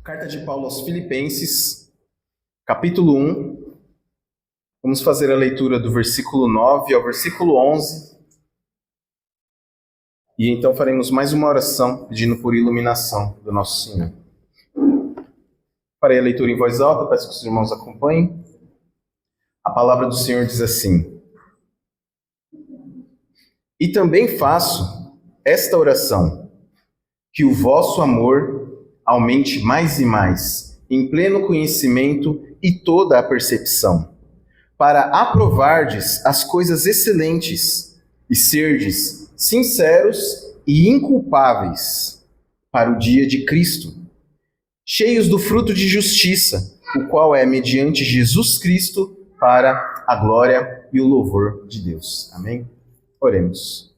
Carta de Paulo aos Filipenses, capítulo 1. Vamos fazer a leitura do versículo 9 ao versículo 11. E então faremos mais uma oração pedindo por iluminação do nosso Senhor. Farei a leitura em voz alta, peço que os irmãos acompanhem. A palavra do Senhor diz assim: E também faço esta oração, que o vosso amor aumente mais e mais, em pleno conhecimento e toda a percepção, para aprovardes as coisas excelentes e serdes sinceros e inculpáveis para o dia de Cristo, cheios do fruto de justiça, o qual é mediante Jesus Cristo para a glória e o louvor de Deus. Amém? Oremos.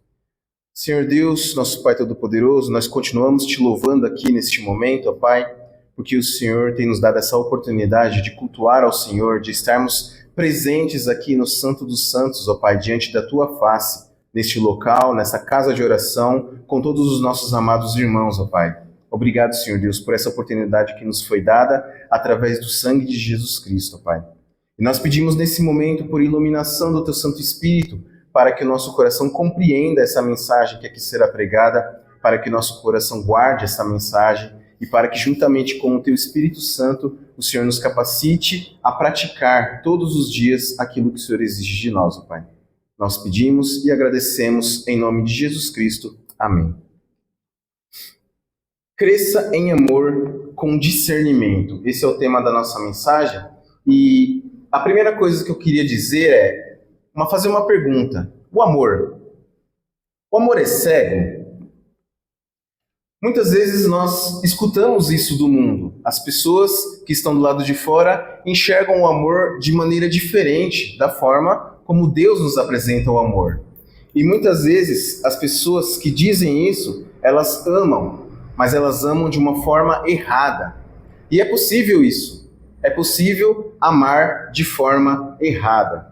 Senhor Deus, nosso Pai Todo-Poderoso, nós continuamos te louvando aqui neste momento, ó Pai, porque o Senhor tem nos dado essa oportunidade de cultuar ao Senhor, de estarmos presentes aqui no Santo dos Santos, ó Pai, diante da Tua face, neste local, nessa casa de oração, com todos os nossos amados irmãos, ó Pai. Obrigado, Senhor Deus, por essa oportunidade que nos foi dada através do sangue de Jesus Cristo, ó Pai. E nós pedimos nesse momento por iluminação do Teu Santo Espírito, para que o nosso coração compreenda essa mensagem que aqui será pregada, para que o nosso coração guarde essa mensagem e para que, juntamente com o Teu Espírito Santo, o Senhor nos capacite a praticar todos os dias aquilo que o Senhor exige de nós, ó Pai. Nós pedimos e agradecemos em nome de Jesus Cristo. Amém. Cresça em amor com discernimento. Esse é o tema da nossa mensagem. E a primeira coisa que eu queria dizer é fazer uma pergunta. O amor é cego? Muitas vezes nós escutamos isso do mundo. As pessoas que estão do lado de fora enxergam o amor de maneira diferente da forma como Deus nos apresenta o amor. E muitas vezes as pessoas que dizem isso, elas amam, mas elas amam de uma forma errada. E é possível isso. É possível amar de forma errada.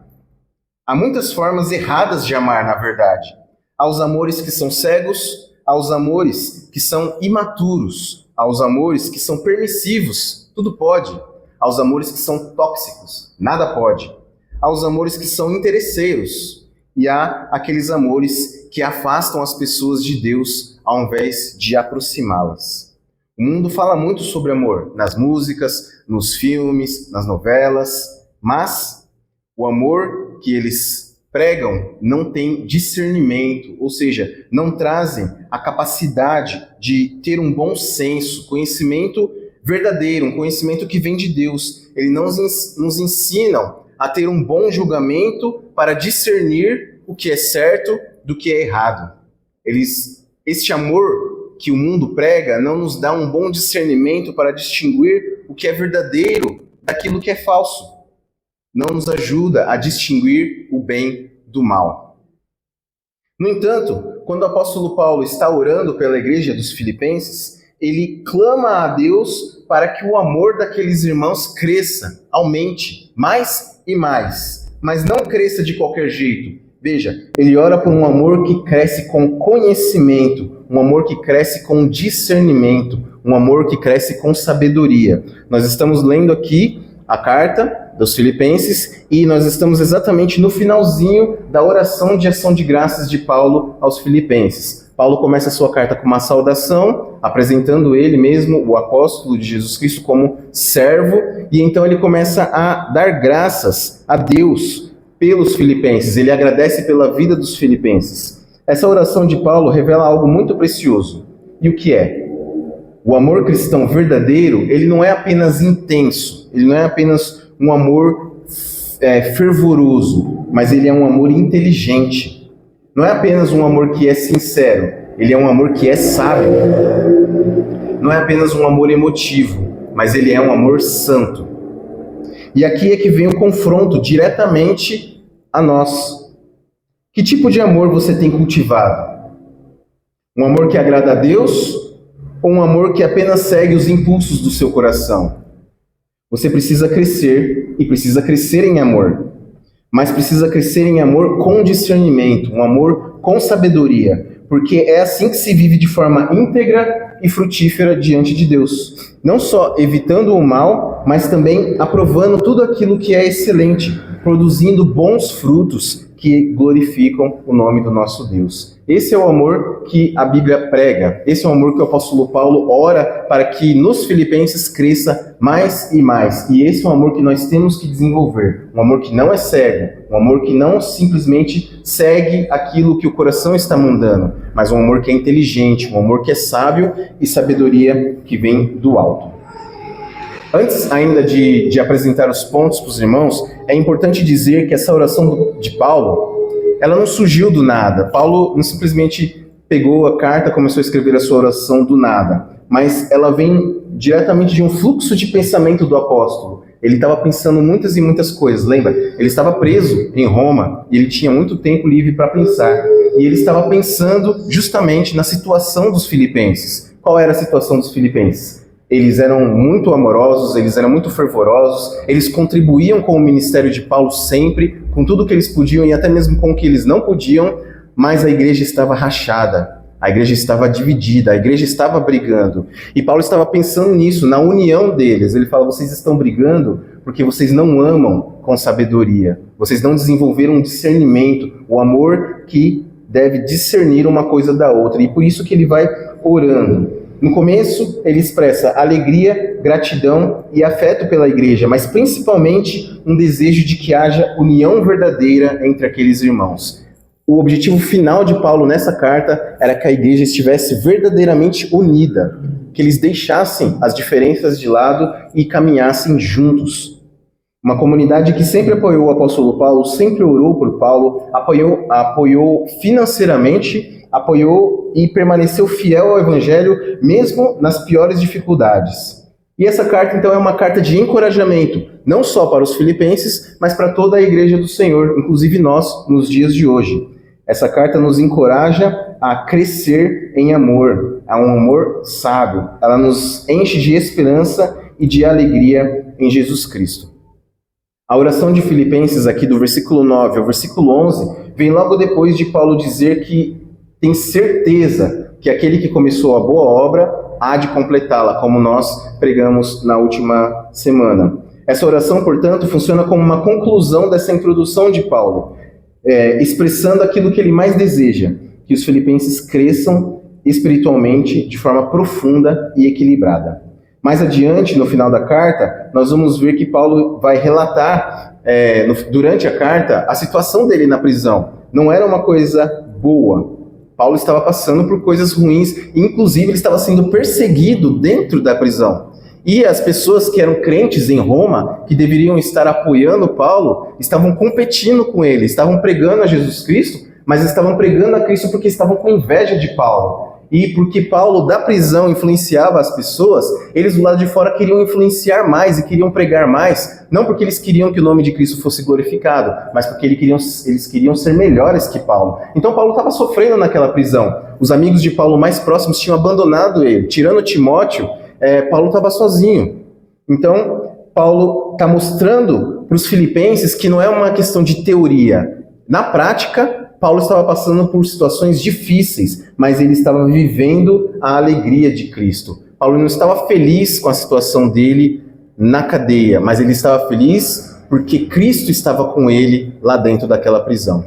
Há muitas formas erradas de amar, na verdade. Há os amores que são cegos, há os amores que são imaturos, há os amores que são permissivos, tudo pode. Há os amores que são tóxicos, nada pode. Há os amores que são interesseiros e há aqueles amores que afastam as pessoas de Deus ao invés de aproximá-las. O mundo fala muito sobre amor, nas músicas, nos filmes, nas novelas, mas o amor que eles pregam não tem discernimento, ou seja, não trazem a capacidade de ter um bom senso, conhecimento verdadeiro, um conhecimento que vem de Deus. Eles não nos ensinam a ter um bom julgamento para discernir o que é certo do que é errado. Este amor que o mundo prega não nos dá um bom discernimento para distinguir o que é verdadeiro daquilo que é falso. Não nos ajuda a distinguir o bem do mal. No entanto, quando o apóstolo Paulo está orando pela igreja dos Filipenses, ele clama a Deus para que o amor daqueles irmãos cresça, aumente, mais e mais. Mas não cresça de qualquer jeito. Veja, ele ora por um amor que cresce com conhecimento, um amor que cresce com discernimento, um amor que cresce com sabedoria. Nós estamos lendo aqui a carta dos Filipenses, e nós estamos exatamente no finalzinho da oração de ação de graças de Paulo aos Filipenses. Paulo começa a sua carta com uma saudação, apresentando ele mesmo, o apóstolo de Jesus Cristo, como servo, e então ele começa a dar graças a Deus pelos Filipenses, ele agradece pela vida dos Filipenses. Essa oração de Paulo revela algo muito precioso. E o que é? O amor cristão verdadeiro, ele não é apenas intenso, ele não é apenas um amor fervoroso, mas ele é um amor inteligente. Não é apenas um amor que é sincero, ele é um amor que é sábio. Não é apenas um amor emotivo, mas ele é um amor santo. E aqui é que vem o confronto diretamente a nós. Que tipo de amor você tem cultivado? Um amor que agrada a Deus ou um amor que apenas segue os impulsos do seu coração? Você precisa crescer e precisa crescer em amor. mas precisa crescer em amor com discernimento, um amor com sabedoria, porque é assim que se vive de forma íntegra e frutífera diante de Deus. Não só evitando o mal, mas também aprovando tudo aquilo que é excelente, produzindo bons frutos que glorificam o nome do nosso Deus. Esse é o amor que a Bíblia prega, esse é o amor que o apóstolo Paulo ora para que nos Filipenses cresça mais e mais. E esse é o amor que nós temos que desenvolver, um amor que não é cego, um amor que não simplesmente segue aquilo que o coração está mandando, mas um amor que é inteligente, um amor que é sábio e sabedoria que vem do alto. Antes ainda de apresentar os pontos para os irmãos, é importante dizer que essa oração de Paulo, ela não surgiu do nada. Paulo não simplesmente pegou a carta e começou a escrever a sua oração do nada, mas ela vem diretamente de um fluxo de pensamento do apóstolo. Ele estava pensando muitas e muitas coisas, lembra? Ele estava preso em Roma e ele tinha muito tempo livre para pensar. E ele estava pensando justamente na situação dos filipenses. Qual era a situação dos filipenses? Eles eram muito amorosos, eles eram muito fervorosos, eles contribuíam com o ministério de Paulo sempre, com tudo que eles podiam e até mesmo com o que eles não podiam, mas a igreja estava rachada, a igreja estava dividida, a igreja estava brigando. E Paulo estava pensando nisso, na união deles. Ele fala, vocês estão brigando porque vocês não amam com sabedoria, vocês não desenvolveram um discernimento, o amor que deve discernir uma coisa da outra. E por isso que ele vai orando. No começo, ele expressa alegria, gratidão e afeto pela igreja, mas principalmente um desejo de que haja união verdadeira entre aqueles irmãos. O objetivo final de Paulo nessa carta era que a igreja estivesse verdadeiramente unida, que eles deixassem as diferenças de lado e caminhassem juntos. Uma comunidade que sempre apoiou o apóstolo Paulo, sempre orou por Paulo, apoiou financeiramente, apoiou e permaneceu fiel ao Evangelho, mesmo nas piores dificuldades. E essa carta, então, é uma carta de encorajamento, não só para os filipenses, mas para toda a igreja do Senhor, inclusive nós, nos dias de hoje. Essa carta nos encoraja a crescer em amor, a um amor sábio. Ela nos enche de esperança e de alegria em Jesus Cristo. A oração de Filipenses, aqui do versículo 9 ao versículo 11, vem logo depois de Paulo dizer que tem certeza que aquele que começou a boa obra há de completá-la, como nós pregamos na última semana. Essa oração, portanto, funciona como uma conclusão dessa introdução de Paulo, expressando aquilo que ele mais deseja, que os filipenses cresçam espiritualmente de forma profunda e equilibrada. Mais adiante, no final da carta, nós vamos ver que Paulo vai relatar, durante a carta, a situação dele na prisão. Não era uma coisa boa. Paulo estava passando por coisas ruins, inclusive ele estava sendo perseguido dentro da prisão. E as pessoas que eram crentes em Roma, que deveriam estar apoiando Paulo, estavam competindo com ele, estavam pregando a Jesus Cristo, mas estavam pregando a Cristo porque estavam com inveja de Paulo. E porque Paulo da prisão influenciava as pessoas, eles do lado de fora queriam influenciar mais e queriam pregar mais, não porque eles queriam que o nome de Cristo fosse glorificado, mas porque eles queriam ser melhores que Paulo. Então Paulo estava sofrendo naquela prisão. Os amigos de Paulo mais próximos tinham abandonado ele. Tirando Timóteo, Paulo estava sozinho. Então Paulo está mostrando para os filipenses que não é uma questão de teoria. Na prática, Paulo estava passando por situações difíceis, mas ele estava vivendo a alegria de Cristo. Paulo não estava feliz com a situação dele na cadeia, mas ele estava feliz porque Cristo estava com ele lá dentro daquela prisão.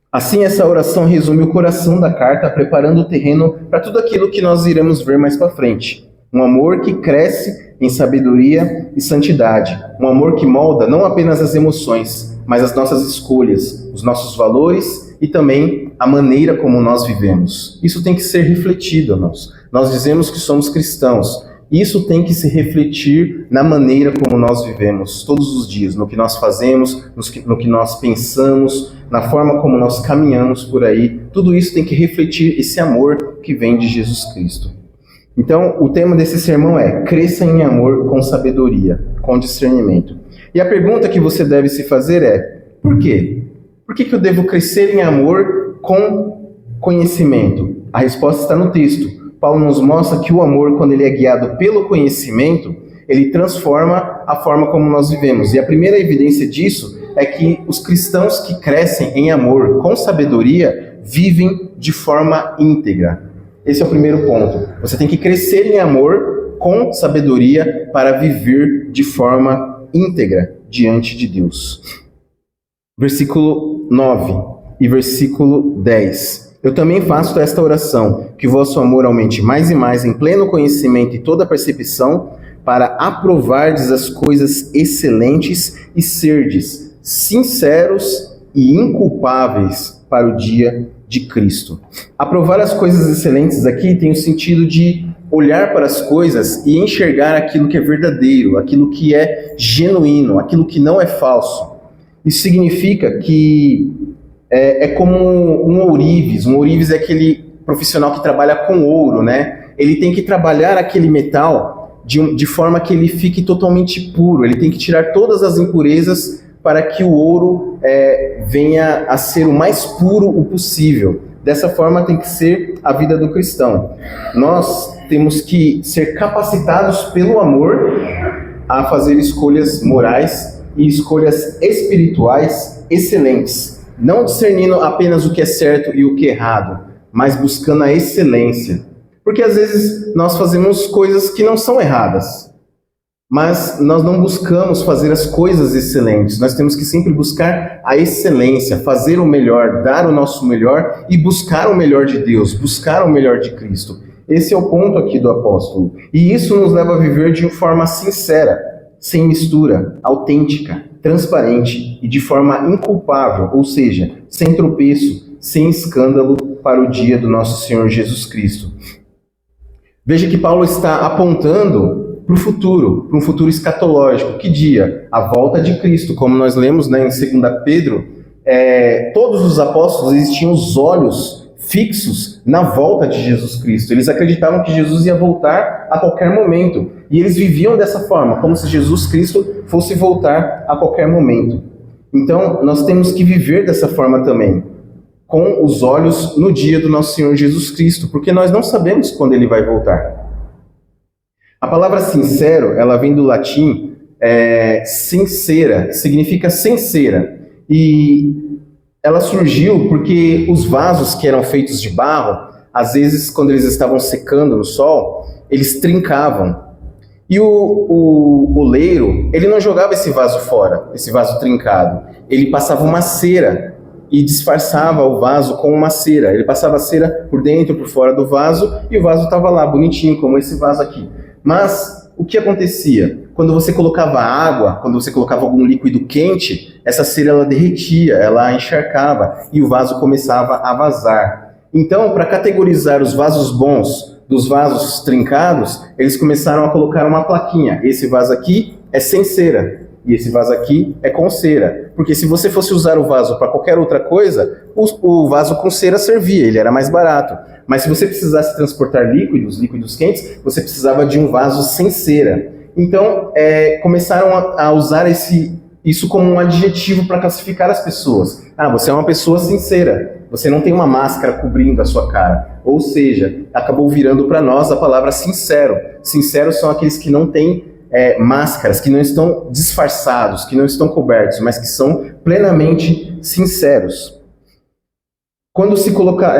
Assim, essa oração resume o coração da carta, preparando o terreno para tudo aquilo que nós iremos ver mais para frente. Um amor que cresce em sabedoria e santidade. Um amor que molda não apenas as emoções, mas as nossas escolhas, os nossos valores e também a maneira como nós vivemos. Isso tem que ser refletido, irmãos. Nós dizemos que somos cristãos. Isso tem que se refletir na maneira como nós vivemos todos os dias, no que nós fazemos, no que nós pensamos, na forma como nós caminhamos por aí. Tudo isso tem que refletir esse amor que vem de Jesus Cristo. Então, o tema desse sermão é: cresça em amor com sabedoria, com discernimento. E a pergunta que você deve se fazer é: por quê? Por que eu devo crescer em amor com conhecimento? A resposta está no texto. Paulo nos mostra que o amor, quando ele é guiado pelo conhecimento, ele transforma a forma como nós vivemos. E a primeira evidência disso é que os cristãos que crescem em amor com sabedoria vivem de forma íntegra. Esse é o primeiro ponto. Você tem que crescer em amor com sabedoria para viver de forma íntegra diante de Deus. Versículo 9 e versículo 10. Eu também faço esta oração, que vosso amor aumente mais e mais em pleno conhecimento e toda percepção, para aprovardes as coisas excelentes e serdes sinceros e inculpáveis para o dia de Cristo. Aprovar as coisas excelentes aqui tem o sentido de olhar para as coisas e enxergar aquilo que é verdadeiro, aquilo que é genuíno, aquilo que não é falso. Isso significa que é como um ourives. Um ourives é aquele profissional que trabalha com ouro, né? Ele tem que trabalhar aquele metal de forma que ele fique totalmente puro. Ele tem que tirar todas as impurezas para que o ouro venha a ser o mais puro o possível. Dessa forma tem que ser a vida do cristão. Nós temos que ser capacitados pelo amor a fazer escolhas morais e escolhas espirituais excelentes. Não discernindo apenas o que é certo e o que é errado, mas buscando a excelência. Porque às vezes nós fazemos coisas que não são erradas, mas nós não buscamos fazer as coisas excelentes. Nós temos que sempre buscar a excelência, fazer o melhor, dar o nosso melhor e buscar o melhor de Deus, buscar o melhor de Cristo. Esse é o ponto aqui do apóstolo. E isso nos leva a viver de forma sincera, sem mistura, autêntica, transparente e de forma inculpável, ou seja, sem tropeço, sem escândalo para o dia do nosso Senhor Jesus Cristo. Veja que Paulo está apontando para o futuro, para um futuro escatológico. Que dia? A volta de Cristo. Como nós lemos, né, em 2 Pedro, todos os apóstolos eles tinham os olhos fixos na volta de Jesus Cristo. Eles acreditavam que Jesus ia voltar a qualquer momento. E eles viviam dessa forma, como se Jesus Cristo fosse voltar a qualquer momento. Então, nós temos que viver dessa forma também, com os olhos no dia do nosso Senhor Jesus Cristo, porque nós não sabemos quando Ele vai voltar. A palavra sincero, ela vem do latim sincera, significa sincera. E ela surgiu porque os vasos que eram feitos de barro, às vezes, quando eles estavam secando no sol, eles trincavam. E o oleiro, ele não jogava esse vaso fora, esse vaso trincado. Ele passava uma cera e disfarçava o vaso com uma cera. Ele passava a cera por dentro, por fora do vaso, e o vaso estava lá, bonitinho, como esse vaso aqui. Mas o que acontecia? Quando você colocava água, quando você colocava algum líquido quente, essa cera ela derretia, ela encharcava e o vaso começava a vazar. Então, para categorizar os vasos bons dos vasos trincados, eles começaram a colocar uma plaquinha. Esse vaso aqui é sem cera e esse vaso aqui é com cera. Porque se você fosse usar o vaso para qualquer outra coisa, o vaso com cera servia, ele era mais barato. Mas se você precisasse transportar líquidos quentes, você precisava de um vaso sem cera. Então, começaram a usar isso como um adjetivo para classificar as pessoas. Ah, você é uma pessoa sincera. Você não tem uma máscara cobrindo a sua cara. Ou seja, acabou virando para nós a palavra sincero. Sinceros são aqueles que não têm máscaras, que não estão disfarçados, que não estão cobertos, mas que são plenamente sinceros. Quando se coloca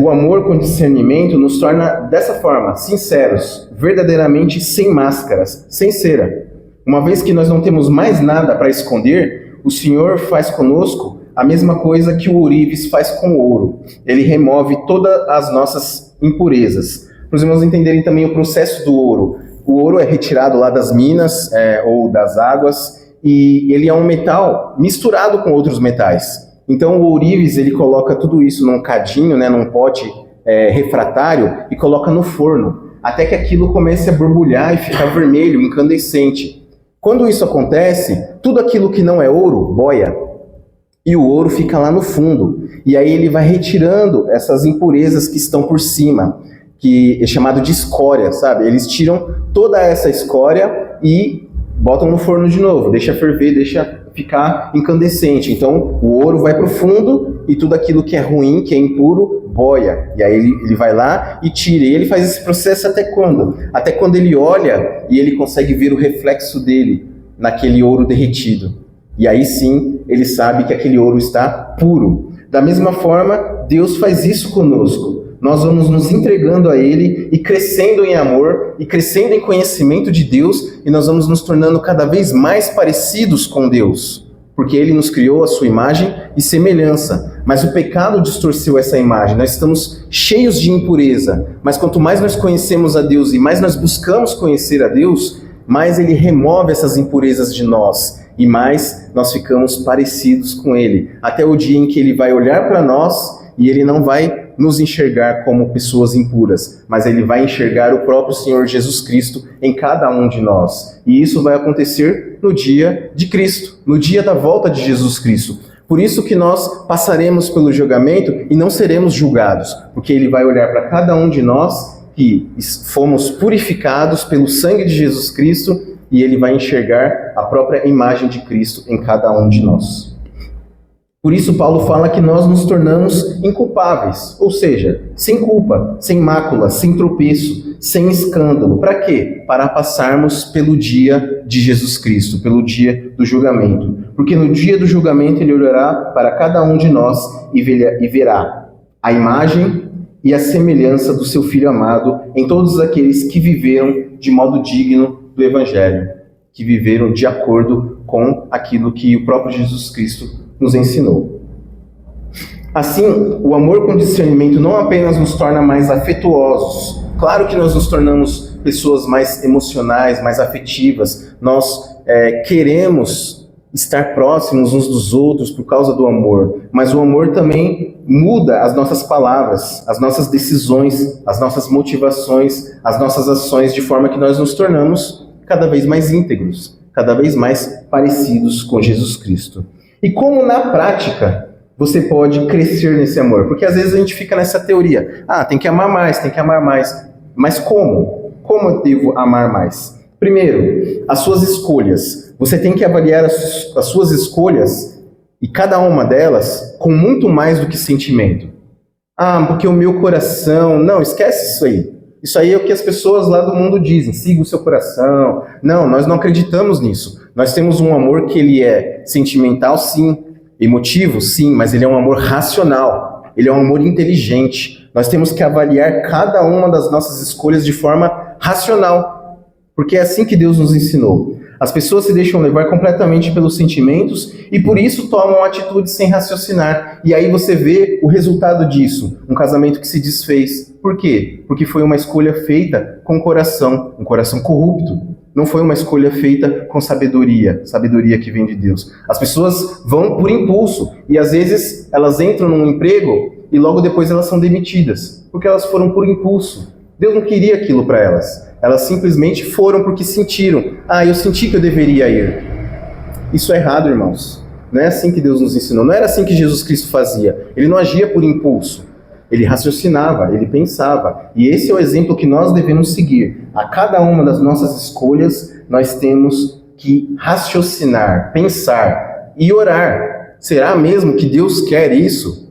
o amor com discernimento, nos torna dessa forma, sinceros, verdadeiramente sem máscaras, sem cera. Uma vez que nós não temos mais nada para esconder, o Senhor faz conosco a mesma coisa que o ourives faz com o ouro. Ele remove todas as nossas impurezas. Para os irmãos entenderem também o processo do ouro. O ouro é retirado lá das minas ou das águas e ele é um metal misturado com outros metais. Então o ourives ele coloca tudo isso num cadinho, né, num pote refratário e coloca no forno, até que aquilo comece a borbulhar e ficar vermelho, incandescente. Quando isso acontece, tudo aquilo que não é ouro boia. E o ouro fica lá no fundo. E aí ele vai retirando essas impurezas que estão por cima, que é chamado de escória, sabe? Eles tiram toda essa escória e botam no forno de novo, deixa ferver, deixa ficar incandescente. Então o ouro vai para o fundo e tudo aquilo que é ruim, que é impuro, boia. E aí ele vai lá e tira. E ele faz esse processo até quando? Até quando ele olha e ele consegue ver o reflexo dele naquele ouro derretido. E aí sim ele sabe que aquele ouro está puro. Da mesma forma, Deus faz isso conosco. Nós vamos nos entregando a Ele e crescendo em amor e crescendo em conhecimento de Deus, e nós vamos nos tornando cada vez mais parecidos com Deus, porque Ele nos criou a sua imagem e semelhança. Mas o pecado distorceu essa imagem. Nós estamos cheios de impureza, mas quanto mais nós conhecemos a Deus e mais nós buscamos conhecer a Deus, mais Ele remove essas impurezas de nós e mais nós ficamos parecidos com Ele, até o dia em que Ele vai olhar para nós e Ele não vai nos enxergar como pessoas impuras, mas Ele vai enxergar o próprio Senhor Jesus Cristo em cada um de nós. E isso vai acontecer no dia de Cristo, no dia da volta de Jesus Cristo. Por isso que nós passaremos pelo julgamento e não seremos julgados, porque Ele vai olhar para cada um de nós que fomos purificados pelo sangue de Jesus Cristo e Ele vai enxergar a própria imagem de Cristo em cada um de nós. Por isso Paulo fala que nós nos tornamos inculpáveis, ou seja, sem culpa, sem mácula, sem tropeço, sem escândalo. Para quê? Para passarmos pelo dia de Jesus Cristo, pelo dia do julgamento. Porque no dia do julgamento Ele olhará para cada um de nós e verá a imagem e a semelhança do seu Filho amado em todos aqueles que viveram de modo digno do Evangelho, que viveram de acordo com aquilo que o próprio Jesus Cristo nos ensinou. Assim, o amor com discernimento não apenas nos torna mais afetuosos. Claro que nós nos tornamos pessoas mais emocionais, mais afetivas. Nós queremos estar próximos uns dos outros por causa do amor. Mas o amor também muda as nossas palavras, as nossas decisões, as nossas motivações, as nossas ações, de forma que nós nos tornamos cada vez mais íntegros, cada vez mais parecidos com Jesus Cristo. E como na prática você pode crescer nesse amor? Porque às vezes a gente fica nessa teoria, tem que amar mais, tem que amar mais. Mas como? Como eu devo amar mais? Primeiro, as suas escolhas. Você tem que avaliar as suas escolhas, e cada uma delas, com muito mais do que sentimento. Porque o meu coração... Não, esquece isso aí. Isso aí é o que as pessoas lá do mundo dizem, siga o seu coração. Não, nós não acreditamos nisso. Nós temos um amor que ele é sentimental, sim, emotivo, sim, mas ele é um amor racional, ele é um amor inteligente. Nós temos que avaliar cada uma das nossas escolhas de forma racional, porque é assim que Deus nos ensinou. As pessoas se deixam levar completamente pelos sentimentos e por isso tomam atitudes sem raciocinar. E aí você vê o resultado disso, um casamento que se desfez. Por quê? Porque foi uma escolha feita com coração, um coração corrupto. Não foi uma escolha feita com sabedoria, sabedoria que vem de Deus. As pessoas vão por impulso e às vezes elas entram num emprego e logo depois elas são demitidas, porque elas foram por impulso. Deus não queria aquilo para elas. Elas simplesmente foram porque sentiram. Eu senti que eu deveria ir. Isso é errado, irmãos. Não é assim que Deus nos ensinou. Não era assim que Jesus Cristo fazia. Ele não agia por impulso. Ele raciocinava, ele pensava. E esse é o exemplo que nós devemos seguir. A cada uma das nossas escolhas, nós temos que raciocinar, pensar e orar. Será mesmo que Deus quer isso?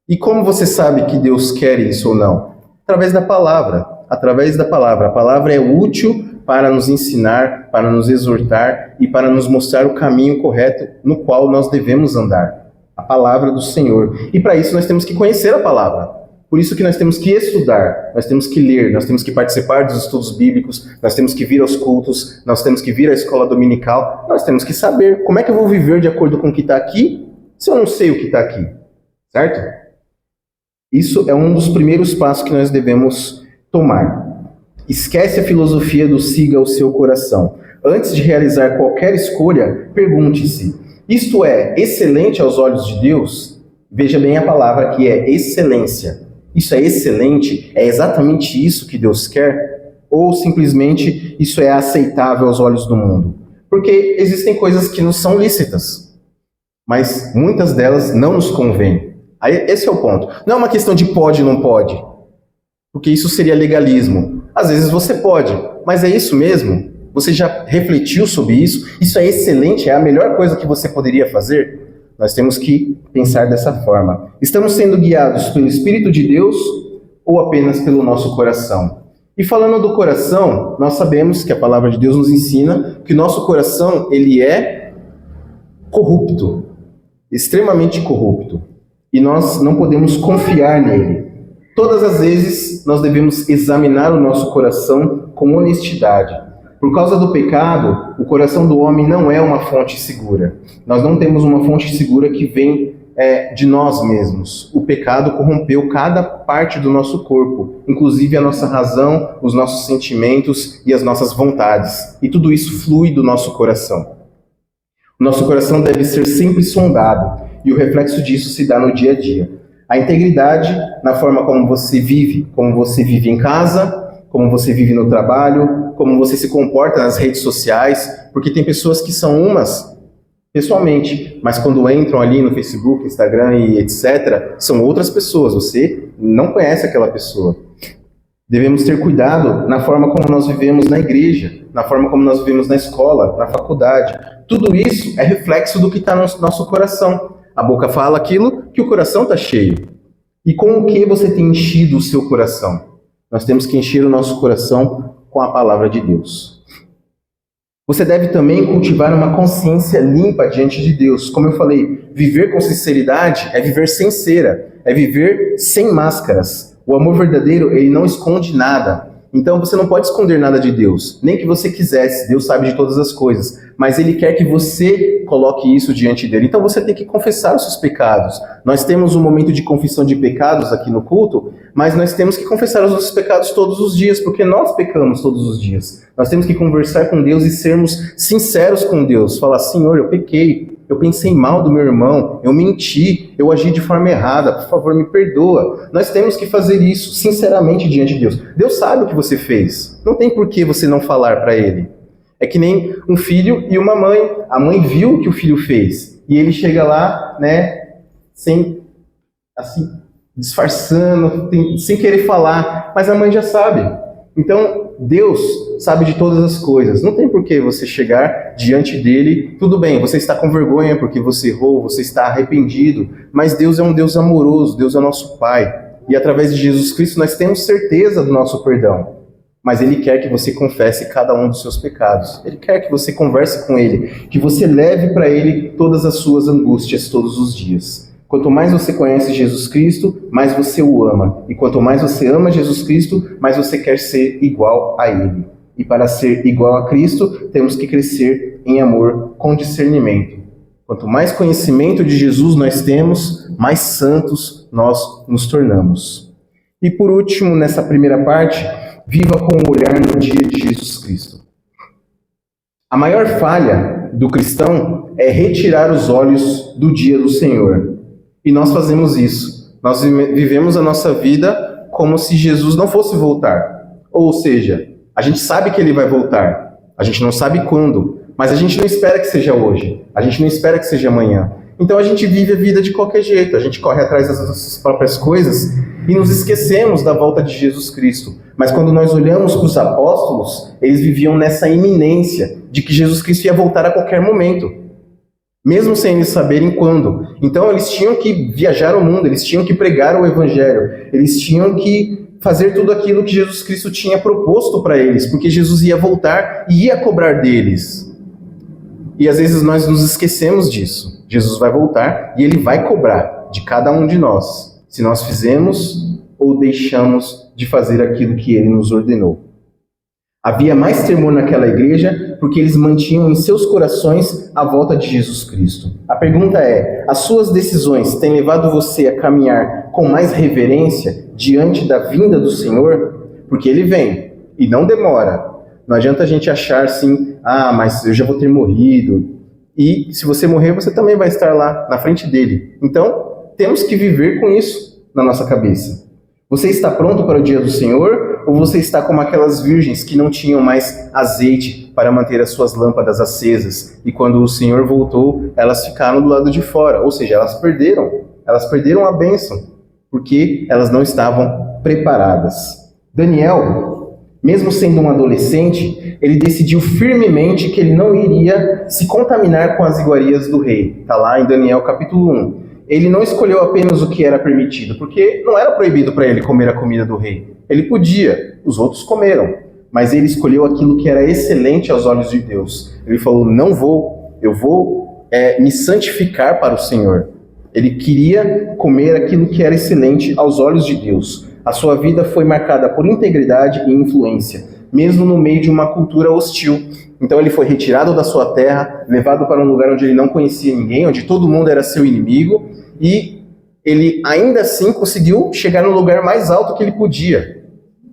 E como você sabe que Deus quer isso ou não? Através da palavra. Através da palavra. A palavra é útil para nos ensinar, para nos exortar e para nos mostrar o caminho correto no qual nós devemos andar. A palavra do Senhor. E para isso nós temos que conhecer a palavra. Por isso que nós temos que estudar, nós temos que ler, nós temos que participar dos estudos bíblicos, nós temos que vir aos cultos, nós temos que vir à escola dominical, nós temos que saber como é que eu vou viver de acordo com o que está aqui, se eu não sei o que está aqui, certo? Isso é um dos primeiros passos que nós devemos tomar. Esquece a filosofia do siga o seu coração. Antes de realizar qualquer escolha, pergunte-se, isto é excelente aos olhos de Deus? Veja bem a palavra que é excelência. Isso é excelente? É exatamente isso que Deus quer? Ou simplesmente isso é aceitável aos olhos do mundo? Porque existem coisas que nos são lícitas, mas muitas delas não nos convêm. Aí, esse é o ponto. Não é uma questão de pode ou não pode, porque isso seria legalismo. Às vezes você pode, mas é isso mesmo? Você já refletiu sobre isso? Isso é excelente? É a melhor coisa que você poderia fazer? Nós temos que pensar dessa forma. Estamos sendo guiados pelo Espírito de Deus ou apenas pelo nosso coração? E falando do coração, nós sabemos que a palavra de Deus nos ensina que o nosso coração, ele é corrupto. extremamente corrupto, e nós não podemos confiar nele. Todas as vezes nós devemos examinar o nosso coração com honestidade. Por causa do pecado, o coração do homem não é uma fonte segura. Nós não temos uma fonte segura que vem de nós mesmos. O pecado corrompeu cada parte do nosso corpo, inclusive a nossa razão, os nossos sentimentos e as nossas vontades. E tudo isso flui do nosso coração. O nosso coração deve ser sempre sondado, e o reflexo disso se dá no dia a dia. A integridade na forma como você vive em casa, como você vive no trabalho, como você se comporta nas redes sociais, porque tem pessoas que são umas pessoalmente, mas quando entram ali no Facebook, Instagram e etc., são outras pessoas, você não conhece aquela pessoa. Devemos ter cuidado na forma como nós vivemos na igreja, na forma como nós vivemos na escola, na faculdade. Tudo isso é reflexo do que está no nosso coração. A boca fala aquilo que o coração está cheio. E com o que você tem enchido o seu coração? Nós temos que encher o nosso coração com a palavra de Deus. Você deve também cultivar uma consciência limpa diante de Deus. Como eu falei, viver com sinceridade é viver sem cera, é viver sem máscaras. O amor verdadeiro, ele não esconde nada. Então você não pode esconder nada de Deus, nem que você quisesse. Deus sabe de todas as coisas, mas Ele quer que você coloque isso diante dele. Então você tem que confessar os seus pecados. Nós temos um momento de confissão de pecados aqui no culto, mas nós temos que confessar os nossos pecados todos os dias, porque nós pecamos todos os dias. Nós temos que conversar com Deus e sermos sinceros com Deus. Falar, Senhor, eu pequei. Eu pensei mal do meu irmão, eu menti, eu agi de forma errada, por favor, me perdoa. Nós temos que fazer isso sinceramente diante de Deus. Deus sabe o que você fez, não tem por que você não falar para Ele. É que nem um filho e uma mãe. A mãe viu o que o filho fez, e ele chega lá, sem, assim, disfarçando, sem querer falar, mas a mãe já sabe. Então, Deus sabe de todas as coisas. Não tem por que você chegar diante dele. Tudo bem, você está com vergonha porque você errou, você está arrependido. Mas Deus é um Deus amoroso, Deus é nosso Pai. E através de Jesus Cristo nós temos certeza do nosso perdão. Mas Ele quer que você confesse cada um dos seus pecados. Ele quer que você converse com Ele, que você leve para Ele todas as suas angústias todos os dias. Quanto mais você conhece Jesus Cristo, mais você o ama. E quanto mais você ama Jesus Cristo, mais você quer ser igual a Ele. E para ser igual a Cristo, temos que crescer em amor com discernimento. Quanto mais conhecimento de Jesus nós temos, mais santos nós nos tornamos. E por último, nessa primeira parte, viva com o olhar no dia de Jesus Cristo. A maior falha do cristão é retirar os olhos do dia do Senhor. E nós fazemos isso. Nós vivemos a nossa vida como se Jesus não fosse voltar. Ou seja, a gente sabe que Ele vai voltar. A gente não sabe quando. Mas a gente não espera que seja hoje. A gente não espera que seja amanhã. Então a gente vive a vida de qualquer jeito. A gente corre atrás das nossas próprias coisas e nos esquecemos da volta de Jesus Cristo. Mas quando nós olhamos para os apóstolos, eles viviam nessa iminência de que Jesus Cristo ia voltar a qualquer momento. Mesmo sem eles saberem quando. Então eles tinham que viajar o mundo, eles tinham que pregar o Evangelho, eles tinham que fazer tudo aquilo que Jesus Cristo tinha proposto para eles, porque Jesus ia voltar e ia cobrar deles. E às vezes nós nos esquecemos disso. Jesus vai voltar e Ele vai cobrar de cada um de nós, se nós fizemos ou deixamos de fazer aquilo que Ele nos ordenou. Havia mais temor naquela igreja porque eles mantinham em seus corações a volta de Jesus Cristo. A pergunta é, as suas decisões têm levado você a caminhar com mais reverência diante da vinda do Senhor? Porque Ele vem e não demora. Não adianta a gente achar assim, mas eu já vou ter morrido. E se você morrer, você também vai estar lá na frente dele. Então, temos que viver com isso na nossa cabeça. Você está pronto para o dia do Senhor? Ou você está como aquelas virgens que não tinham mais azeite para manter as suas lâmpadas acesas? E quando o Senhor voltou, elas ficaram do lado de fora. Ou seja, elas perderam a bênção, porque elas não estavam preparadas. Daniel, mesmo sendo um adolescente, ele decidiu firmemente que ele não iria se contaminar com as iguarias do rei. Está lá em Daniel capítulo 1. Ele não escolheu apenas o que era permitido, porque não era proibido para ele comer a comida do rei. Ele podia, os outros comeram, mas ele escolheu aquilo que era excelente aos olhos de Deus. Ele falou, não vou, eu vou é me santificar para o Senhor. Ele queria comer aquilo que era excelente aos olhos de Deus. A sua vida foi marcada por integridade e influência, mesmo no meio de uma cultura hostil. Então ele foi retirado da sua terra, levado para um lugar onde ele não conhecia ninguém, onde todo mundo era seu inimigo, e ele ainda assim conseguiu chegar no lugar mais alto que ele podia.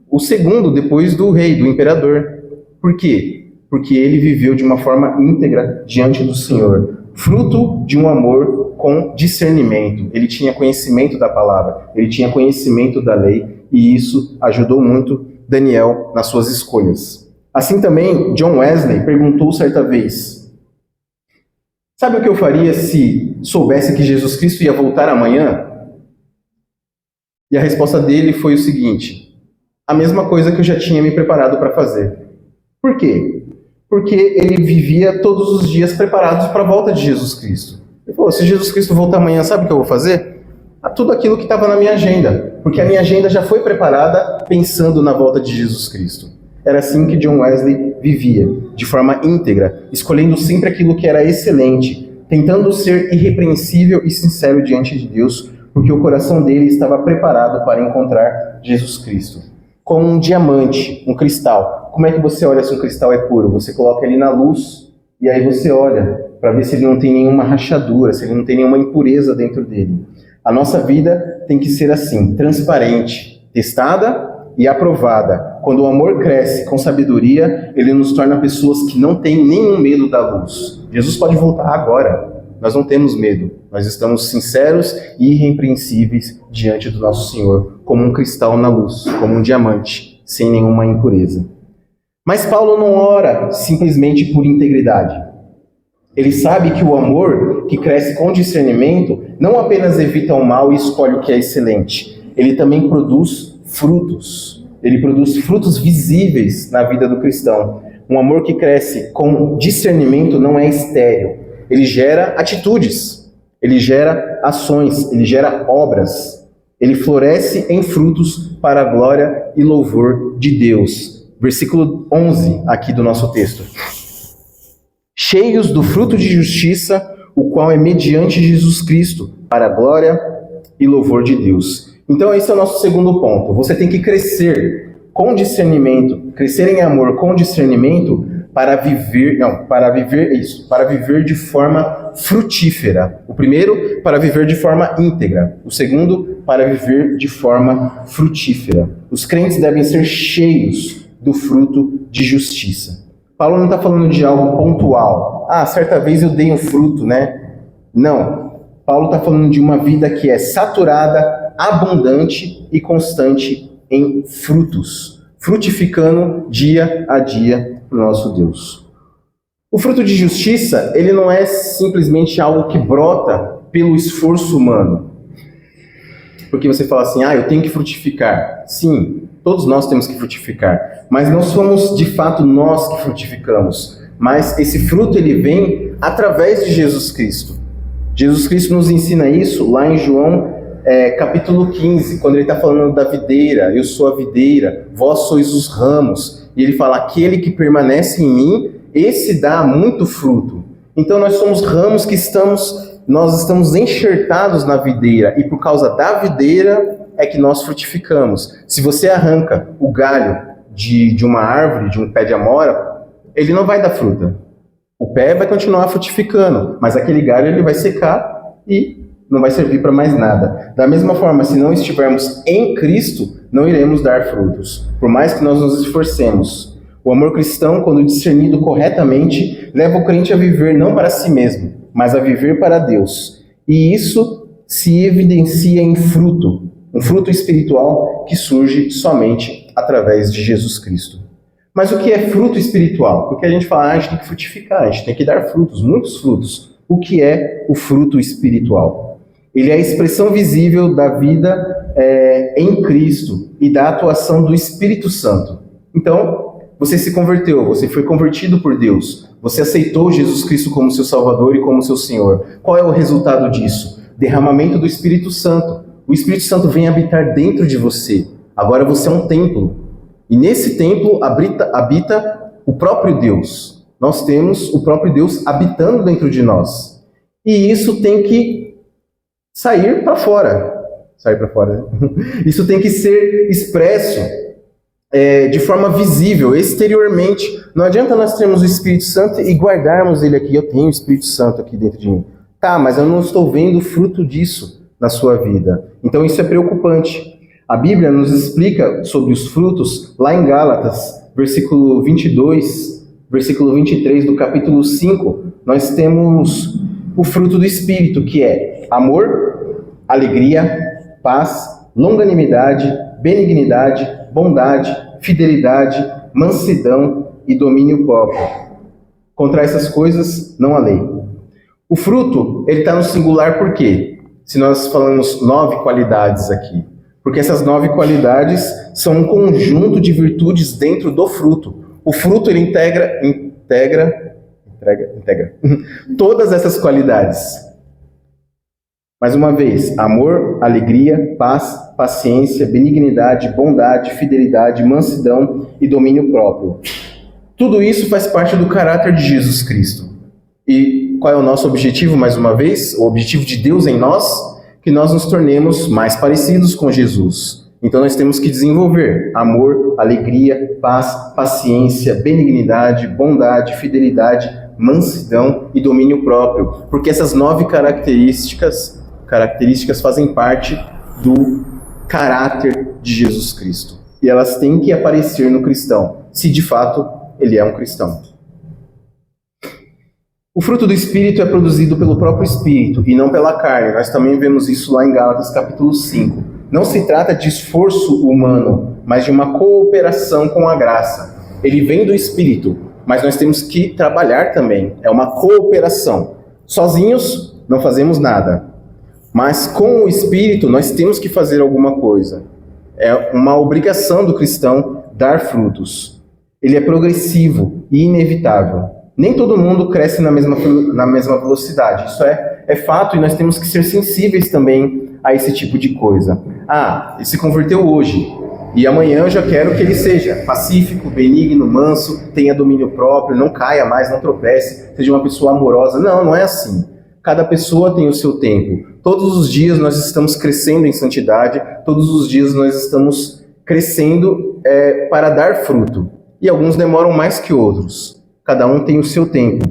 O segundo depois do rei, do imperador. Por quê? Porque ele viveu de uma forma íntegra diante do Senhor, fruto de um amor com discernimento. Ele tinha conhecimento da palavra, ele tinha conhecimento da lei, e isso ajudou muito Daniel nas suas escolhas. Assim também, John Wesley perguntou certa vez: sabe o que eu faria se soubesse que Jesus Cristo ia voltar amanhã? E a resposta dele foi o seguinte: a mesma coisa que eu já tinha me preparado para fazer. Por quê? Porque ele vivia todos os dias preparados para a volta de Jesus Cristo. Ele falou: se Jesus Cristo voltar amanhã, sabe o que eu vou fazer? Tudo aquilo que estava na minha agenda, porque a minha agenda já foi preparada pensando na volta de Jesus Cristo. Era assim que John Wesley vivia, de forma íntegra, escolhendo sempre aquilo que era excelente, tentando ser irrepreensível e sincero diante de Deus, porque o coração dele estava preparado para encontrar Jesus Cristo. Como um diamante, um cristal. Como é que você olha se um cristal é puro? Você coloca ele na luz e aí você olha para ver se ele não tem nenhuma rachadura, se ele não tem nenhuma impureza dentro dele. A nossa vida tem que ser assim, transparente, testada e aprovada. Quando o amor cresce com sabedoria, ele nos torna pessoas que não têm nenhum medo da luz. Jesus pode voltar agora. Nós não temos medo. Nós estamos sinceros e irrepreensíveis diante do nosso Senhor, como um cristal na luz, como um diamante, sem nenhuma impureza. Mas Paulo não ora simplesmente por integridade. Ele sabe que o amor, que cresce com discernimento, não apenas evita o mal e escolhe o que é excelente. Ele também produz frutos. Ele produz frutos visíveis na vida do cristão. Um amor que cresce com discernimento não é estéril. Ele gera atitudes, ele gera ações, ele gera obras. Ele floresce em frutos para a glória e louvor de Deus. Versículo 11 aqui do nosso texto. Cheios do fruto de justiça, o qual é mediante Jesus Cristo, para a glória e louvor de Deus. Então esse é o nosso segundo ponto. Você tem que crescer com discernimento, crescer em amor com discernimento para viver de forma frutífera. O primeiro, para viver de forma íntegra. O segundo, para viver de forma frutífera. Os crentes devem ser cheios do fruto de justiça. Paulo não está falando de algo pontual. Certa vez eu dei um fruto, né? Não. Paulo está falando de uma vida que é saturada, abundante e constante em frutos, frutificando dia a dia para o nosso Deus. O fruto de justiça, ele não é simplesmente algo que brota pelo esforço humano. Porque você fala assim, eu tenho que frutificar. Sim, todos nós temos que frutificar, mas não somos de fato nós que frutificamos, mas esse fruto ele vem através de Jesus Cristo. Jesus Cristo nos ensina isso lá em João capítulo 15, quando ele está falando da videira, eu sou a videira, vós sois os ramos, e ele fala, aquele que permanece em mim, esse dá muito fruto. Então nós somos ramos que nós estamos enxertados na videira, e por causa da videira é que nós frutificamos. Se você arranca o galho de uma árvore, de um pé de amora, ele não vai dar fruta. O pé vai continuar frutificando, mas aquele galho ele vai secar e não vai servir para mais nada. Da mesma forma, se não estivermos em Cristo, não iremos dar frutos, por mais que nós nos esforcemos. O amor cristão, quando discernido corretamente, leva o crente a viver não para si mesmo, mas a viver para Deus. E isso se evidencia em fruto, um fruto espiritual que surge somente através de Jesus Cristo. Mas o que é fruto espiritual? Porque a gente fala, a gente tem que frutificar, a gente tem que dar frutos, muitos frutos. O que é o fruto espiritual? Ele é a expressão visível da vida em Cristo e da atuação do Espírito Santo. Então, você se converteu, você foi convertido por Deus, você aceitou Jesus Cristo como seu Salvador e como seu Senhor. Qual é o resultado disso? Derramamento do Espírito Santo. O Espírito Santo vem habitar dentro de você. Agora você é um templo. E nesse templo habita o próprio Deus. Nós temos o próprio Deus habitando dentro de nós. E isso tem que sair para fora. Sair para fora. Isso tem que ser expresso de forma visível, exteriormente. Não adianta nós termos o Espírito Santo e guardarmos ele aqui. Eu tenho o Espírito Santo aqui dentro de mim. Tá, mas eu não estou vendo o fruto disso na sua vida. Então isso é preocupante. A Bíblia nos explica sobre os frutos lá em Gálatas, versículo 22, versículo 23 do capítulo 5. Nós temos o fruto do Espírito, que é amor, alegria, paz, longanimidade, benignidade, bondade, fidelidade, mansidão e domínio próprio. Contra essas coisas não há lei. O fruto, ele está no singular por quê? Se nós falamos 9 qualidades aqui. Porque essas 9 qualidades são um conjunto de virtudes dentro do fruto. O fruto, ele integra todas essas qualidades. Mais uma vez, amor, alegria, paz, paciência, benignidade, bondade, fidelidade, mansidão e domínio próprio. Tudo isso faz parte do caráter de Jesus Cristo. E qual é o nosso objetivo, mais uma vez? O objetivo de Deus em nós? Que nós nos tornemos mais parecidos com Jesus. Então nós temos que desenvolver amor, alegria, paz, paciência, benignidade, bondade, fidelidade, mansidão e domínio próprio. Porque essas 9 características fazem parte do caráter de Jesus Cristo. E elas têm que aparecer no cristão, se de fato ele é um cristão. O fruto do Espírito é produzido pelo próprio Espírito e não pela carne. Nós também vemos isso lá em Gálatas capítulo 5. Não se trata de esforço humano, mas de uma cooperação com a graça. Ele vem do Espírito, mas nós temos que trabalhar também. É uma cooperação. Sozinhos não fazemos nada. Mas com o Espírito nós temos que fazer alguma coisa. É uma obrigação do cristão dar frutos. Ele é progressivo e inevitável. Nem todo mundo cresce na mesma velocidade. Isso é fato e nós temos que ser sensíveis também a esse tipo de coisa. Ah, ele se converteu hoje e amanhã eu já quero que ele seja pacífico, benigno, manso, tenha domínio próprio, não caia mais, não tropece, seja uma pessoa amorosa. Não, não é assim. Cada pessoa tem o seu tempo. Todos os dias nós estamos crescendo em santidade, todos os dias nós estamos crescendo para dar fruto. E alguns demoram mais que outros. Cada um tem o seu tempo.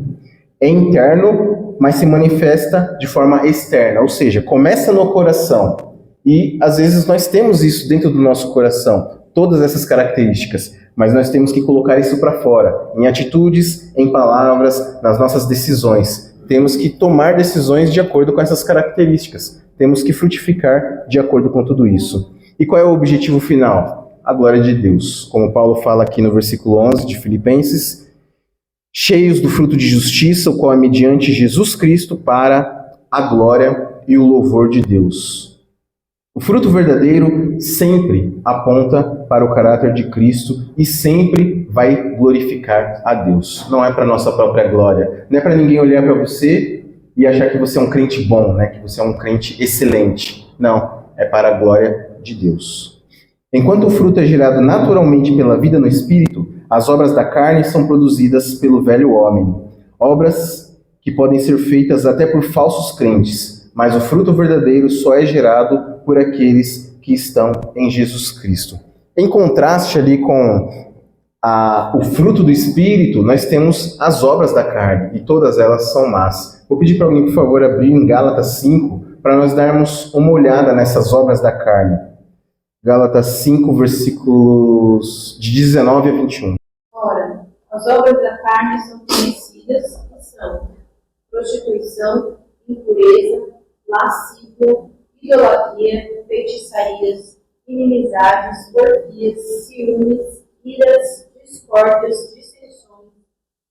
É interno, mas se manifesta de forma externa. Ou seja, começa no coração. E às vezes nós temos isso dentro do nosso coração. Todas essas características. Mas nós temos que colocar isso para fora. Em atitudes, em palavras, nas nossas decisões. Temos que tomar decisões de acordo com essas características. Temos que frutificar de acordo com tudo isso. E qual é o objetivo final? A glória de Deus. Como Paulo fala aqui no versículo 11 de Filipenses, cheios do fruto de justiça, o qual é mediante Jesus Cristo para a glória e o louvor de Deus. O fruto verdadeiro sempre aponta para o caráter de Cristo e sempre vai glorificar a Deus. Não é para nossa própria glória, não é para ninguém olhar para você e achar que você é um crente bom, né? Que você é um crente excelente. Não, é para a glória de Deus. Enquanto o fruto é gerado naturalmente pela vida no Espírito, as obras da carne são produzidas pelo velho homem. Obras que podem ser feitas até por falsos crentes, mas o fruto verdadeiro só é gerado por aqueles que estão em Jesus Cristo. Em contraste ali com o fruto do Espírito, nós temos as obras da carne, e todas elas são más. Vou pedir para alguém, por favor, abrir em Gálatas 5, para nós darmos uma olhada nessas obras da carne. Gálatas 5, versículos de 19 a 21. Ora, as obras da carne são conhecidas e são prostituição, impureza, lascívia, idolatria, feitiçarias, inimizades, porfias, ciúmes, iras, discórdias, dissensões,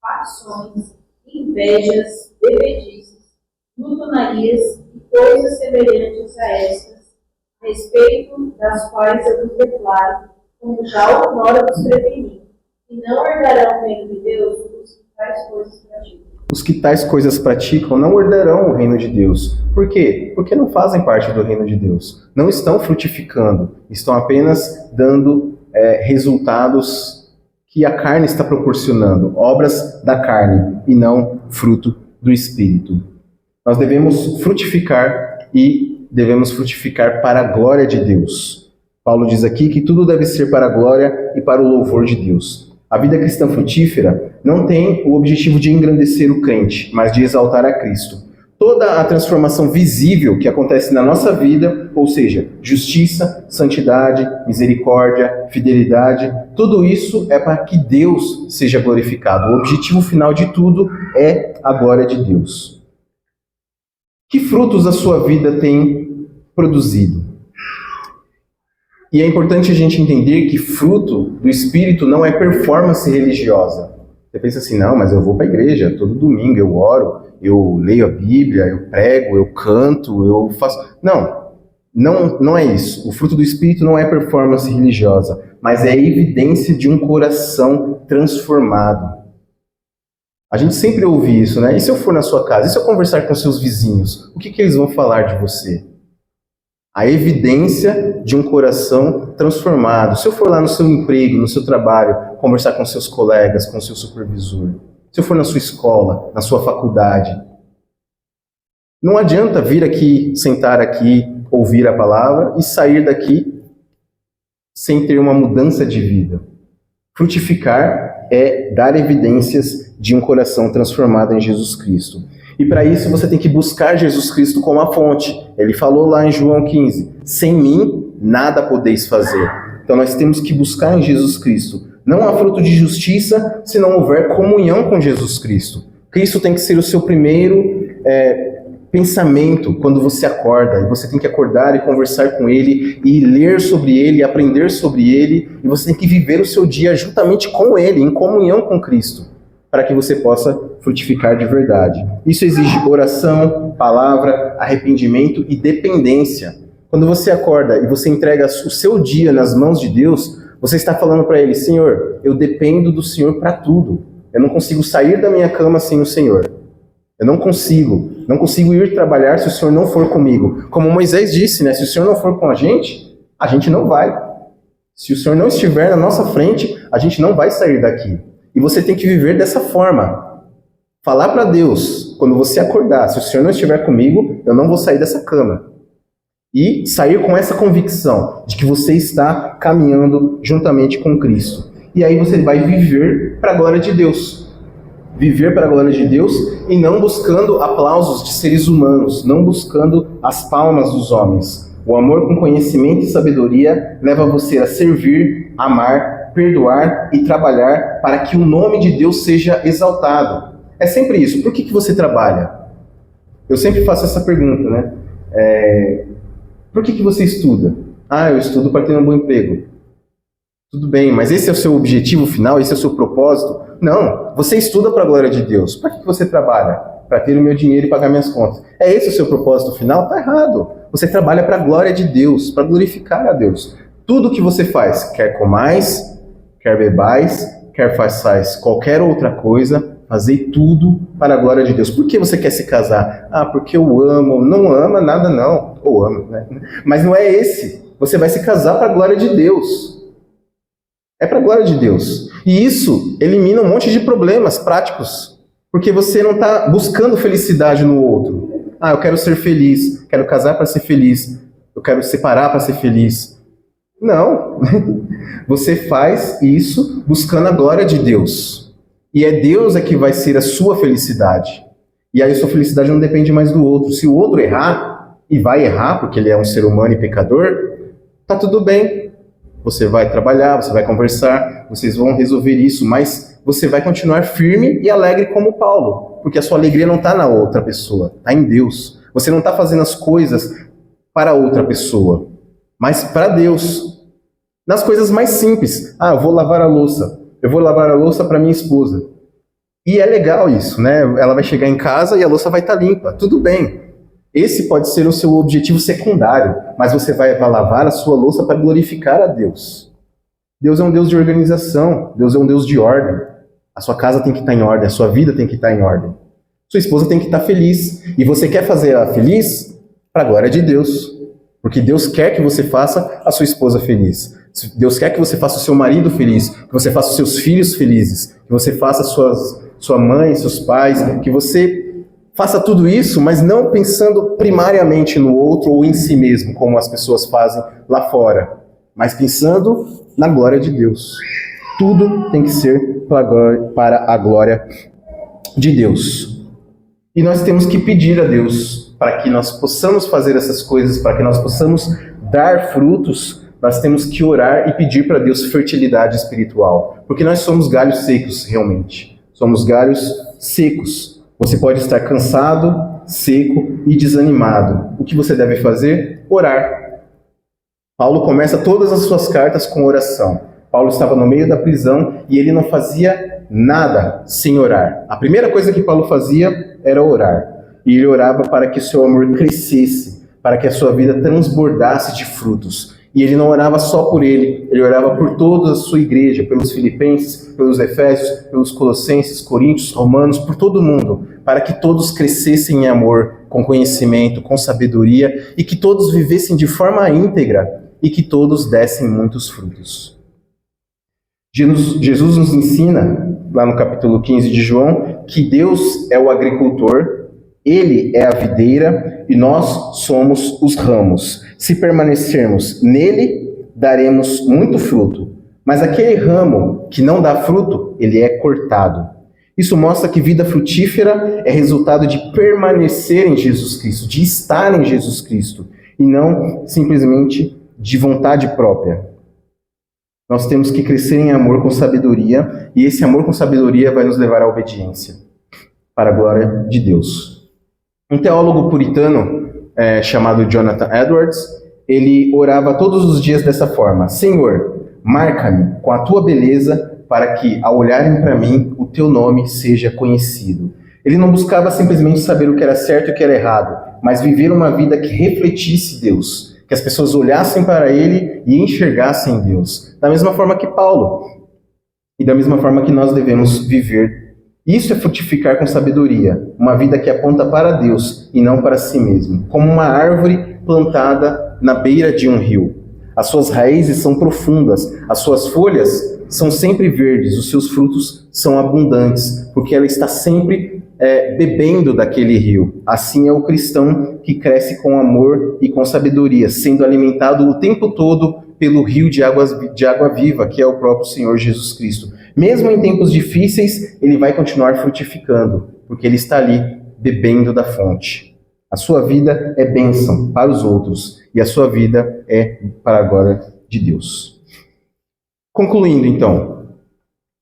facções, invejas, bebedices, glutonarias e coisas semelhantes a estas, a respeito das quais eu vos declaro, como já outrora vos preveni, que não herdarão o reino de Deus os que tais coisas praticam. Os que tais coisas praticam não herdarão o reino de Deus. Por quê? Porque não fazem parte do reino de Deus. Não estão frutificando, estão apenas dando resultados que a carne está proporcionando, obras da carne e não fruto do Espírito. Nós devemos frutificar e devemos frutificar para a glória de Deus. Paulo diz aqui que tudo deve ser para a glória e para o louvor de Deus. A vida cristã frutífera não tem o objetivo de engrandecer o crente, mas de exaltar a Cristo. Toda a transformação visível que acontece na nossa vida, ou seja, justiça, santidade, misericórdia, fidelidade, tudo isso é para que Deus seja glorificado. O objetivo final de tudo é a glória de Deus. Que frutos a sua vida tem produzido? E é importante a gente entender que fruto do Espírito não é performance religiosa. Você pensa assim, não, mas eu vou para a igreja todo domingo, eu oro, eu leio a Bíblia, eu prego, eu canto, eu faço... Não é isso. O fruto do Espírito não é performance religiosa, mas é a evidência de um coração transformado. A gente sempre ouve isso, né? E se eu for na sua casa? E se eu conversar com seus vizinhos? O que eles vão falar de você? A evidência de um coração transformado. Se eu for lá no seu emprego, no seu trabalho, conversar com seus colegas, com seu supervisor, se eu for na sua escola, na sua faculdade, não adianta vir aqui, sentar aqui, ouvir a palavra e sair daqui sem ter uma mudança de vida. Frutificar é dar evidências de um coração transformado em Jesus Cristo. E para isso você tem que buscar Jesus Cristo como a fonte. Ele falou lá em João 15, sem mim nada podeis fazer. Então nós temos que buscar em Jesus Cristo. Não há fruto de justiça se não houver comunhão com Jesus Cristo. Cristo tem que ser o seu primeiro pensamento quando você acorda. E você tem que acordar e conversar com Ele, e ler sobre Ele, e aprender sobre Ele. E você tem que viver o seu dia juntamente com Ele, em comunhão com Cristo, para que você possa frutificar de verdade. Isso exige oração, palavra, arrependimento e dependência. Quando você acorda e você entrega o seu dia nas mãos de Deus, você está falando para Ele, Senhor, eu dependo do Senhor para tudo. Eu não consigo sair da minha cama sem o Senhor. Eu não consigo ir trabalhar se o Senhor não for comigo. Como Moisés disse, né? Se o Senhor não for com a gente não vai. Se o Senhor não estiver na nossa frente, a gente não vai sair daqui. E você tem que viver dessa forma. Falar para Deus, quando você acordar, se o Senhor não estiver comigo, eu não vou sair dessa cama. E sair com essa convicção de que você está caminhando juntamente com Cristo. E aí você vai viver para a glória de Deus. Viver para a glória de Deus e não buscando aplausos de seres humanos, não buscando as palmas dos homens. O amor com conhecimento e sabedoria leva você a servir, amar, perdoar e trabalhar para que o nome de Deus seja exaltado. É sempre isso. Por que você trabalha? Eu sempre faço essa pergunta, né? Por que você estuda? Eu estudo para ter um bom emprego. Tudo bem, mas esse é o seu objetivo final? Esse é o seu propósito? Não, você estuda para a glória de Deus. Para que você trabalha? Para ter o meu dinheiro e pagar minhas contas. É esse o seu propósito final? Está errado. Você trabalha para a glória de Deus, para glorificar a Deus. Tudo que você faz, quer comais, quer bebais, quer façais qualquer outra coisa, fazei tudo para a glória de Deus. Por que você quer se casar? Porque eu amo. Não ama nada não. Ou ama, né? Mas não é esse. Você vai se casar para a glória de Deus. É para a glória de Deus. E isso elimina um monte de problemas práticos. Porque você não está buscando felicidade no outro. Eu quero ser feliz. Quero casar para ser feliz. Eu quero separar para ser feliz. Não. Você faz isso buscando a glória de Deus. E é Deus que vai ser a sua felicidade. E aí a sua felicidade não depende mais do outro. Se o outro errar, e vai errar, porque ele é um ser humano e pecador, tá tudo bem. Você vai trabalhar, você vai conversar, vocês vão resolver isso, mas você vai continuar firme e alegre como Paulo, porque a sua alegria não está na outra pessoa, está em Deus. Você não está fazendo as coisas para outra pessoa, mas para Deus. Nas coisas mais simples. Eu vou lavar a louça. Eu vou lavar a louça para minha esposa. E é legal isso, né? Ela vai chegar em casa e a louça vai estar limpa. Tudo bem. Esse pode ser o seu objetivo secundário, mas você vai lavar a sua louça para glorificar a Deus. Deus é um Deus de organização, Deus é um Deus de ordem. A sua casa tem que estar em ordem, a sua vida tem que estar em ordem. Sua esposa tem que estar feliz. E você quer fazer ela feliz para a glória de Deus. Porque Deus quer que você faça a sua esposa feliz. Deus quer que você faça o seu marido feliz, que você faça os seus filhos felizes, que você faça sua mãe, seus pais, que você faça tudo isso, mas não pensando primariamente no outro ou em si mesmo, como as pessoas fazem lá fora, mas pensando na glória de Deus. Tudo tem que ser para a glória de Deus. E nós temos que pedir a Deus para que nós possamos fazer essas coisas, para que nós possamos dar frutos. Nós temos que orar e pedir para Deus fertilidade espiritual, porque nós somos galhos secos, realmente. Somos galhos secos. Você pode estar cansado, seco e desanimado. O que você deve fazer? Orar. Paulo começa todas as suas cartas com oração. Paulo estava no meio da prisão e ele não fazia nada sem orar. A primeira coisa que Paulo fazia era orar. E ele orava para que o seu amor crescesse, para que a sua vida transbordasse de frutos. E ele não orava só por ele orava por toda a sua igreja, pelos filipenses, pelos efésios, pelos colossenses, coríntios, romanos, por todo mundo, para que todos crescessem em amor, com conhecimento, com sabedoria, e que todos vivessem de forma íntegra, e que todos dessem muitos frutos. Jesus nos ensina, lá no capítulo 15 de João, que Deus é o agricultor, Ele é a videira e nós somos os ramos. Se permanecermos nele, daremos muito fruto. Mas aquele ramo que não dá fruto, ele é cortado. Isso mostra que vida frutífera é resultado de permanecer em Jesus Cristo, de estar em Jesus Cristo, e não simplesmente de vontade própria. Nós temos que crescer em amor com sabedoria, e esse amor com sabedoria vai nos levar à obediência, para a glória de Deus. Um teólogo puritano chamado Jonathan Edwards, ele orava todos os dias dessa forma: Senhor, marca-me com a tua beleza, para que, ao olharem para mim, o teu nome seja conhecido. Ele não buscava simplesmente saber o que era certo e o que era errado, mas viver uma vida que refletisse Deus, que as pessoas olhassem para ele e enxergassem Deus. Da mesma forma que Paulo, e da mesma forma que nós devemos viver. Isso é frutificar com sabedoria, uma vida que aponta para Deus e não para si mesmo, como uma árvore plantada na beira de um rio. As suas raízes são profundas, as suas folhas são sempre verdes, os seus frutos são abundantes, porque ela está sempre bebendo daquele rio. Assim é o cristão que cresce com amor e com sabedoria, sendo alimentado o tempo todo pelo rio de água viva, que é o próprio Senhor Jesus Cristo. Mesmo em tempos difíceis, ele vai continuar frutificando, porque ele está ali bebendo da fonte. A sua vida é bênção para os outros, e a sua vida é para a glória de Deus. Concluindo, então,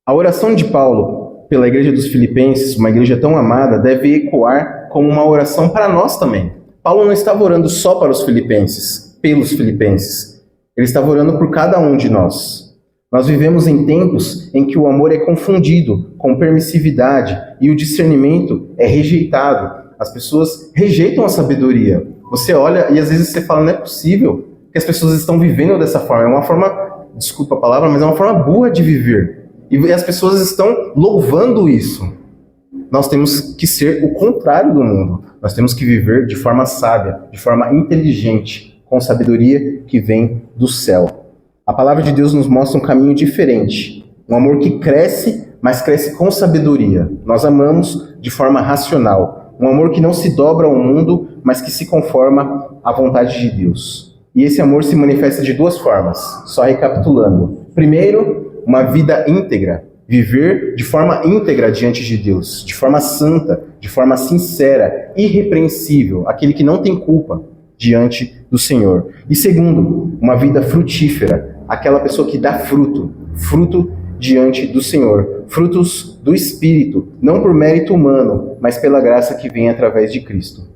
a oração de Paulo pela igreja dos Filipenses, uma igreja tão amada, deve ecoar como uma oração para nós também. Paulo não estava orando só para os filipenses, pelos filipenses. Ele estava orando por cada um de nós. Nós vivemos em tempos em que o amor é confundido com permissividade e o discernimento é rejeitado. As pessoas rejeitam a sabedoria. Você olha e às vezes você fala, não é possível que as pessoas estão vivendo dessa forma. É uma forma, desculpa a palavra, mas é uma forma burra de viver. E as pessoas estão louvando isso. Nós temos que ser o contrário do mundo. Nós temos que viver de forma sábia, de forma inteligente, com sabedoria que vem do céu. A palavra de Deus nos mostra um caminho diferente. Um amor que cresce, mas cresce com sabedoria. Nós amamos de forma racional. Um amor que não se dobra ao mundo, mas que se conforma à vontade de Deus. E esse amor se manifesta de duas formas, só recapitulando. Primeiro, uma vida íntegra. Viver de forma íntegra diante de Deus, de forma santa, de forma sincera, irrepreensível, aquele que não tem culpa diante do Senhor. E segundo, uma vida frutífera, aquela pessoa que dá fruto diante do Senhor, frutos do Espírito, não por mérito humano, mas pela graça que vem através de Cristo.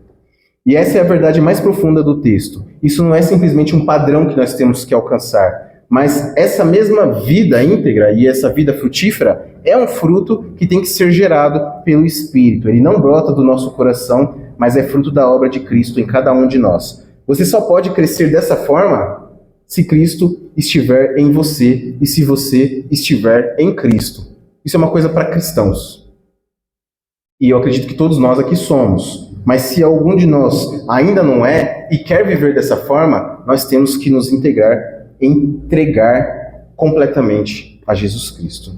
E essa é a verdade mais profunda do texto. Isso não é simplesmente um padrão que nós temos que alcançar, mas essa mesma vida íntegra e essa vida frutífera é um fruto que tem que ser gerado pelo Espírito. Ele não brota do nosso coração, mas é fruto da obra de Cristo em cada um de nós. Você só pode crescer dessa forma se Cristo estiver em você e se você estiver em Cristo. Isso é uma coisa para cristãos. E eu acredito que todos nós aqui somos. Mas se algum de nós ainda não é e quer viver dessa forma, nós temos que nos entregar completamente a Jesus Cristo.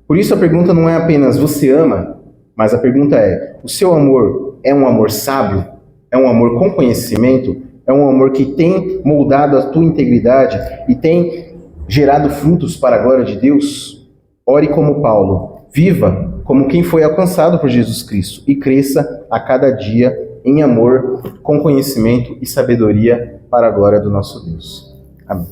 Por isso a pergunta não é apenas você ama, mas a pergunta é: o seu amor é um amor sábio? É um amor com conhecimento? É um amor que tem moldado a tua integridade e tem gerado frutos para a glória de Deus? Ore como Paulo. Viva como quem foi alcançado por Jesus Cristo e cresça a cada dia em amor, com conhecimento e sabedoria para a glória do nosso Deus. Amém.